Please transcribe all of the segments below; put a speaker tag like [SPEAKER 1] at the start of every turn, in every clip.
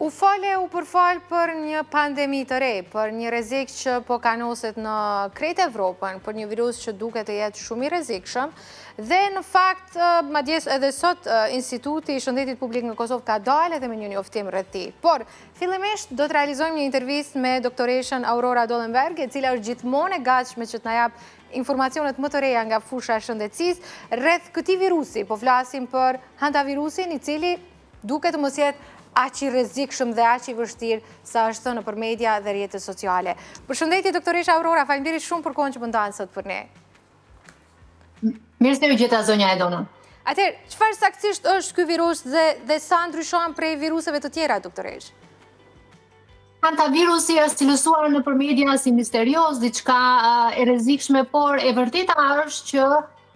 [SPEAKER 1] U përfal për një pandemi të re, për një rrezik që po kanoset në krejt Evropën, për një virus që duket të jetë shumë i rrezikshëm, dhe në fakt, madje edhe sot Instituti i Shëndetit Publik në Kosovë ka dalë edhe me një njoftim rreth tij. Por, fillimisht do të realizojmë një intervistë me doktoreshën Aurora Dollenberg, e cila është gjithmonë e gatshme që të na jap informacionet më të reja nga fusha e shëndetësisë rreth këtij virusi. Po flasim për hantavirusin, i cili duket të mos jetë aq i rrezikshëm dhe aq i vështirë sa është thënë nëpër media dhe rrjetet sociale. Përshëndetje doktoresha Aurora, faleminderit shumë për kohën që më ndan sot për ne.
[SPEAKER 2] Mirë se u gjeta zonja Edona.
[SPEAKER 1] Atëherë, çfarë saktësisht është ky virus dhe sa ndryshon prej viruseve të tjera, doktoresh?
[SPEAKER 2] Hantavirusi është cilësuar nëpër media si misterios, diçka e rrezikshme, por e vërteta është që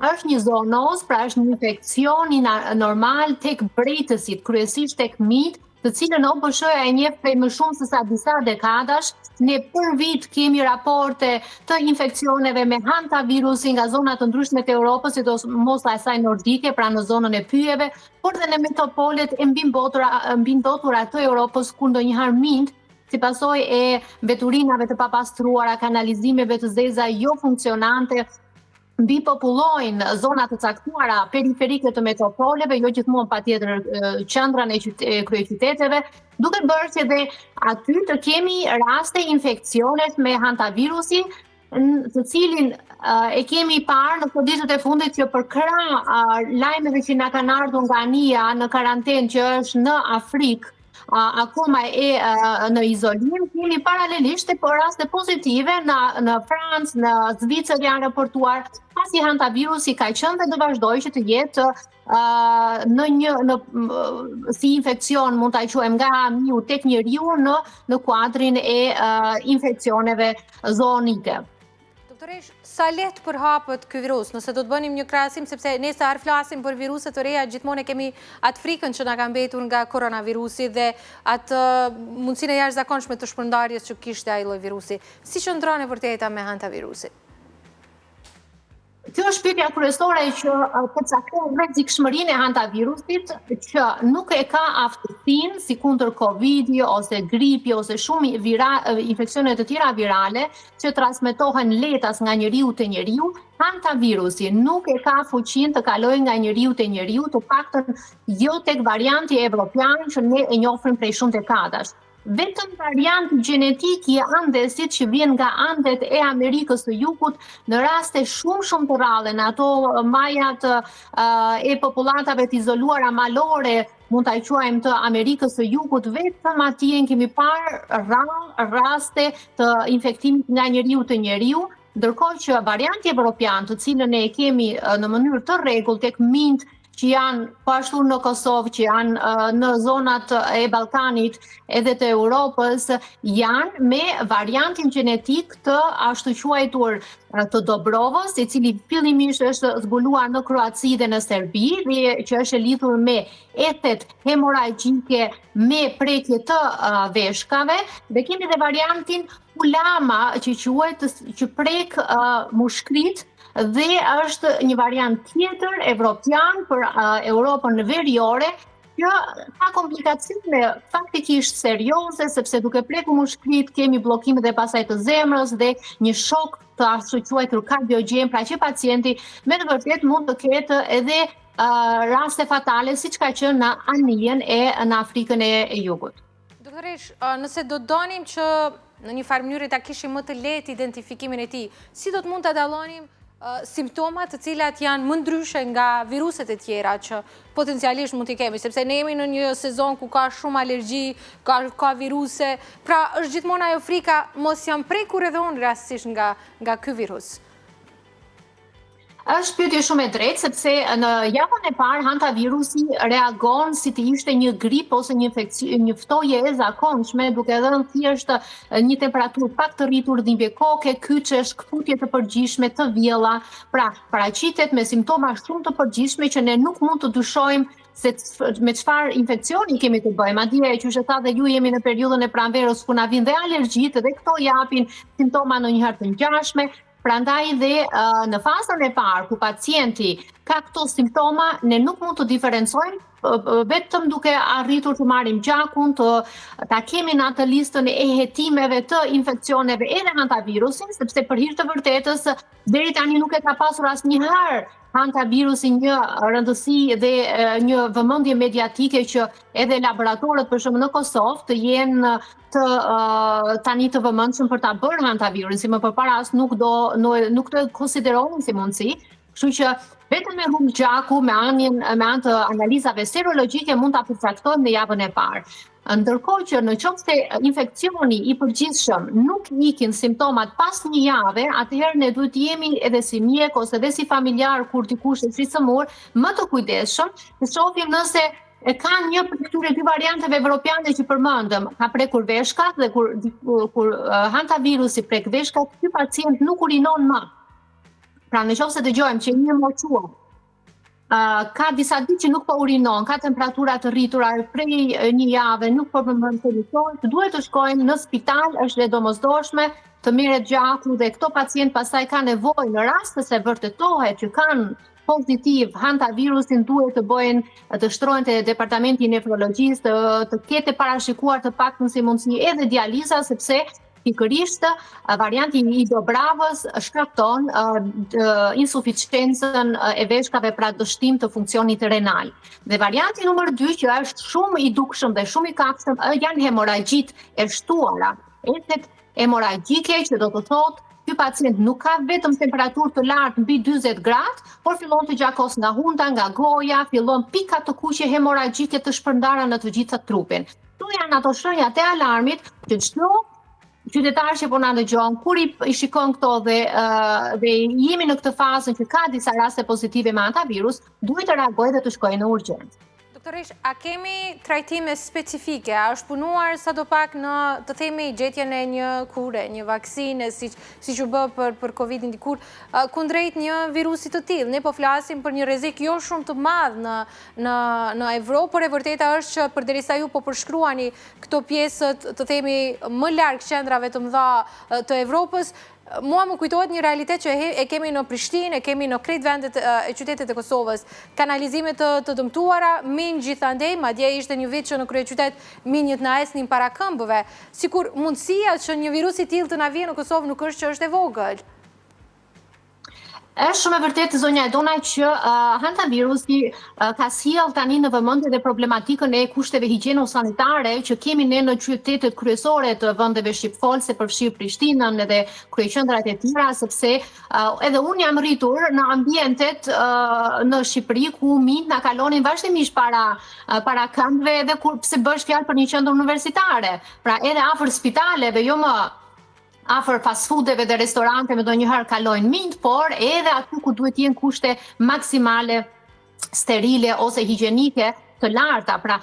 [SPEAKER 2] është një zoonoz, pra është një infekcion normal tek brejtësit, kryesisht tek mijt, të cilën OBSH-ja e njeh prej më shumë se sa disa dekadash. Ne për vit kemi raporte të infeksioneve me hantavirusin nga zona të ndryshme të Europës, sidomos asaj nordike, pra në zonën e pyjeve, por dhe në metropolet e mbindotura të Europës, ku ndonjëherë mijt, si pasojë e veturinave të papastruara, kanalizimeve të zeza jo funksionante, mbipopullojnë zona të caktuara periferike të metropoleve, jo gjithmonë patjetër qendran e kryeqyteteve, duke bërë që edhe aty të kemi raste infeksiones me hantavirusin, të cilin e kemi parë në këto ditët e fundit që për krah lajmeve që na kanë ardhur nga ANIA në karantenë që është në Afrikë, akoma në izolim, kemi paralelisht po raste pozitive në Francë, në Zvicër janë raportuar, pasi hantavirusi ka qenë dhe do vazhdojë që të jetë si infekcion, mund ta quajmë nga miu tek njeriu në kuadrin e infeksioneve zoonike.
[SPEAKER 1] Doktoresh, sa lehtë përhapet ky virus, nëse do të bënim një krahasim, sepse ne sa herë flasim për viruse të reja, gjithmonë e kemi atë frikën që na ka mbetur nga koronavirusi dhe atë mundësinë e jashtëzakonshme të shpërndarjes që kishte ai lloj virusi. Si qëndron e vërteta me hantavirusin?
[SPEAKER 2] Kjo është pyetja kryesore që përcakton rrezikshmërinë e hantavirusit, që nuk e ka aftësinë si kundër Covidi ose gripi ose shumë infeksione të tjera virale që transmetohen letas nga njeriu te njeriu. Hantavirusi nuk e ka fuqinë të kalojë nga njeriu te njeriu, të paktën jo tek varianti evropian që ne e njohim prej shumë dekadash. Vetëm varianti gjenetik i andesit që vjen nga Andet e Amerikës së Jugut në raste shumë të rrallë, në ato majat e popullatave të izoluara malore, mund ta quajmë të Amerikës së Jugut, vetëm atje kemi parë raste të infektimit nga njeriu te njeriu, ndërkohë që varianti evropian, të cilën e kemi në mënyrë të rregullt tek mijt që janë po ashtu në Kosovë, që janë në zonat e Ballkanit edhe të Europës, janë me variantin gjenetik të ashtu quajtur të Dobrovës, i cili fillimisht është zbuluar në Kroaci dhe në Serbi, dhe që është lidhur me ethet hemoragjike me prekje të veshkave, dhe kemi dhe variantin Ulama që prek mushkrit, dhe është një variant tjetër evropian për Europën veriore, që ka komplikacione faktikisht serioze, sepse duke prekur mushkrit kemi bllokime dhe pasaj të zemrës dhe një shok të ashtu quajtur kardiogjen, pra që pacienti me të vërtetë mund të ketë edhe raste fatale, siç ka qenë në Anijen e në Afrikën e Jugut.
[SPEAKER 1] Doktoresh, nëse do donim që në një farë mënyrë ta kishim më të lehtë identifikimin e tij, si do të mund ta dallonim simptomat të cilat janë më ndryshe nga viruset e tjera që potencialisht mund t'i kemi, sepse ne jemi në një sezon ku ka shumë alergji, ka viruse, pra është gjithmonë ajo frika mos jam prekur edhe unë rastësisht nga ky virus.
[SPEAKER 2] Është pyetje shumë e drejtë, sepse në javën e parë hantavirusi reagon si të ishte një grip ose një ftoje e zakonshme, duke dhënë thjesht një temperaturë pak të rritur, dhimbje koke, kyçesh, kthutje të përgjithshme të vjella, pra paraqitet me simptoma shumë të përgjithshme që ne nuk mund të dyshojmë se me çfarë infekcioni kemi të bëjmë. Madje që është tha dhe ju jemi në periudhën e pranverës ku na vijnë dhe alergjitë dhe këto japin simptoma ndonjëherë të ngjashme. Prandaj dhe në fazën e parë ku pacienti ka këto simptoma, ne nuk mund të diferencojmë vetëm duke arritur të marrim gjakun, ta kemi në atë listën e hetimeve të infekcioneve edhe hantavirusin, sepse për hir të vërtetës deri tani nuk e ka pasur asnjëherë hantavirusi një rëndësi dhe një vëmendje mediatike që edhe laboratorët për shembull në Kosovë të jenë tani të vëmendshëm për ta bërë hantavirusin, më përpara as nuk të konsiderohen si mundësi. Kështu që vetëm me humb gjaku me anë të analizave serologjike mund ta përcaktojmë në javën e parë. Ndërkohë që në qoftë se infekcioni i përgjithshëm nuk ikin simptomat pas një jave, atëherë ne duhet jemi edhe si mjek ose edhe si familjar kur dikush është i sëmur, më të kujdesshëm, të shohim nëse ka një për këtyre dy varianteve evropiane që përmendëm, ka prekur veshkat dhe kur hantavirusi prek veshkat, ky pacient nuk urinon më. Pra në qoftë se dëgjojmë që një moquar ka disa ditë që nuk po urinon, ka temperatura të rritura prej një jave, nuk po përmend teritor, duhet të shkojmë në spital, është e domosdoshme të merret gjaku dhe këto pacient pastaj ka nevojë në rast se vërtetohet që kanë pozitiv hantavirusin, duhet të të shtrohen te departamenti nefrologjisë, të ketë parashikuar të paktën si mundësi edhe dializa, sepse pikërisht varianti i dobravës shkakton insuficiencën e veshkave, pra dështim të funksionit renal. Dhe varianti numër 2 që është shumë i dukshëm dhe shumë i kapshëm janë hemoragjit e shtuara. Efekt hemoragjike që do të thotë ky pacient nuk ka vetëm temperaturë të lartë mbi 40 gradë, por fillon të gjakos nga hunda, nga goja, fillon pika të kuqe hemoragjike të shpërndara në të gjithë trupin. Këto janë ato shenjat e alarmit që çdo qytetar që po na dëgjon, kur i shikon këto dhe jemi në këtë fazën që ka disa raste pozitive me hantavirus, duhet të reagojë dhe të shkojë në urgjencë.
[SPEAKER 1] Doktorish, a kemi trajtime specifike? A është punuar sadopak në, të themi, gjetjen e një kure, një vaksine, si që bë për Covid-19 dikur, kundrejt një virusit të tillë? Ne po flasim për një rrezik jo shumë të madh në Evropë, por e vërteta është që përderisa ju po përshkruani këto pjesët, të themi, më larg qendrave të mëdha të Evropës, mua më kujtohet një realitet që e kemi në Prishtinë, e kemi në krejt vendet e qytetet e Kosovës, kanalizime të dëmtuara, min gjithandej, madje ishte një vit që në kryeqytet minjët na esnin para këmbëve, sikur mundësia që një virus i tillë të na vijë në Kosovë nuk është që është e vogël.
[SPEAKER 2] Është shumë e vërtetë, zonja Edona, që hantavirusi ka sjell tani në vëmendje dhe problematikën e kushteve higjieno-sanitare që kemi ne në qytetet kryesore të vendeve shqipfolse, përfshirë Prishtinën edhe kryeqendrat e tjera, sepse edhe unë jam rritur në ambientet në Shqipëri ku mijët na kalonin vazhdimisht para këmbëve edhe kur pse bësh fjalë për një qendër universitare, pra edhe afër spitaleve, jo më afër fast foodeve dhe restoranteve ndonjëherë kalojnë mijët, por edhe aty ku duhet jenë kushte maksimale sterile ose higjienike të larta. Pra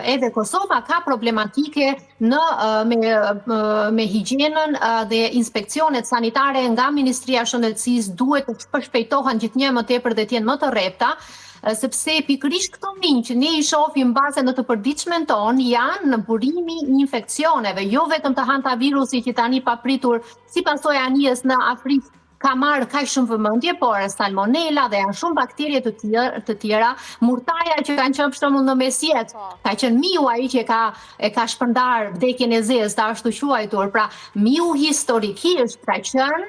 [SPEAKER 2] edhe Kosova ka problematike me higjienën dhe inspeksionet sanitare nga Ministria e Shëndetësisë duhet të përshpejtohen gjithnjë më tepër dhe të jenë më të rrepta, sepse pikërisht këto minj që ne i shohim baze në të përditshmen tonë janë në burimi i infekcioneve, jo vetëm të hantavirusit që tani papritur si pasojë e anijës në Afrikë ka marrë kaq shumë vëmendje, por salmonela dhe janë shumë bakterie të tjera, murtaja që kanë qenë për shembull në mesjet, ka qenë miu ai që e ka shpërndar vdekjen e zezë, ta ashtu quajtur. Pra miu historikisht ka qenë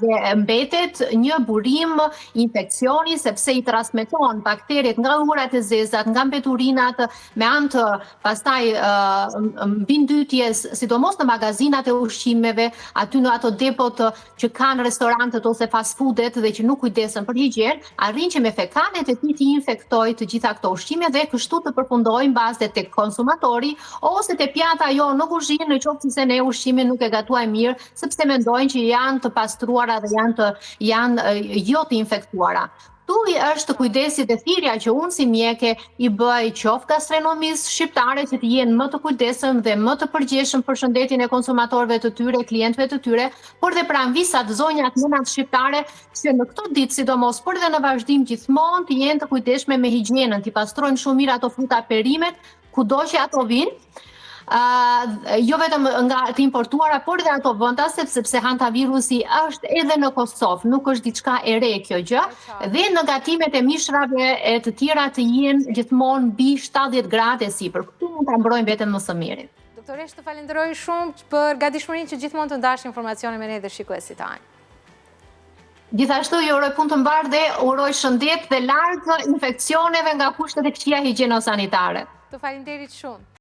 [SPEAKER 2] dhe mbetet një burim infekcioni sepse i transmeton bakteriet nga urat e zezat, nga mbeturinat me anë të pastaj mbindytjes, sidomos në magazinat e ushqimeve, aty në ato depot që kanë restorantët ose fast foodet dhe që nuk kujdesen për higjen, arrin që me fekalet e tij të infektoj të gjitha këto ushqime dhe kështu të përfundojnë bazë tek konsumatori ose te pjata jo në kuzhinë, në qoftë se ne ushqimin nuk e gatuajmë mirë, sepse mendojnë që janë të pastruara dhe janë jo të infektuara. Këtu është kujdesi dhe thirrja që unë si mjeke i bëj qoftë gastronomisë shqiptare që të jenë më të kujdesshëm dhe më të përgjegjshëm për shëndetin e konsumatorëve të tyre, klientëve të tyre, por dhe pranvisat, zonjat, nënat shqiptare që në këto ditë sidomos, por dhe në vazhdim gjithmonë të jenë të kujdesshme me higjienën, të pastrojnë shumë mirë ato fruta perimet, kudo që ato vinë. jo vetëm nga të importuara, por edhe ato vënda, sepse hantavirusi është edhe në Kosovë, nuk është diçka e re kjo gjë, dhe negatimet e mishrave e të tjera të jenë gjithmonë mbi 70 gradë e sipër. Këtu mund ta mbrojmë vetëm më së miri.
[SPEAKER 1] Doktoresh, të falenderoj shumë për gatishmërinë që gjithmonë të ndash informacione me ne dhe shikuesit tanë.
[SPEAKER 2] Gjithashtu ju uroj punë të mbarë dhe uroj shëndet dhe larg infeksioneve nga kushtet e këqija higjieno-sanitare.
[SPEAKER 1] Të falenderit shumë.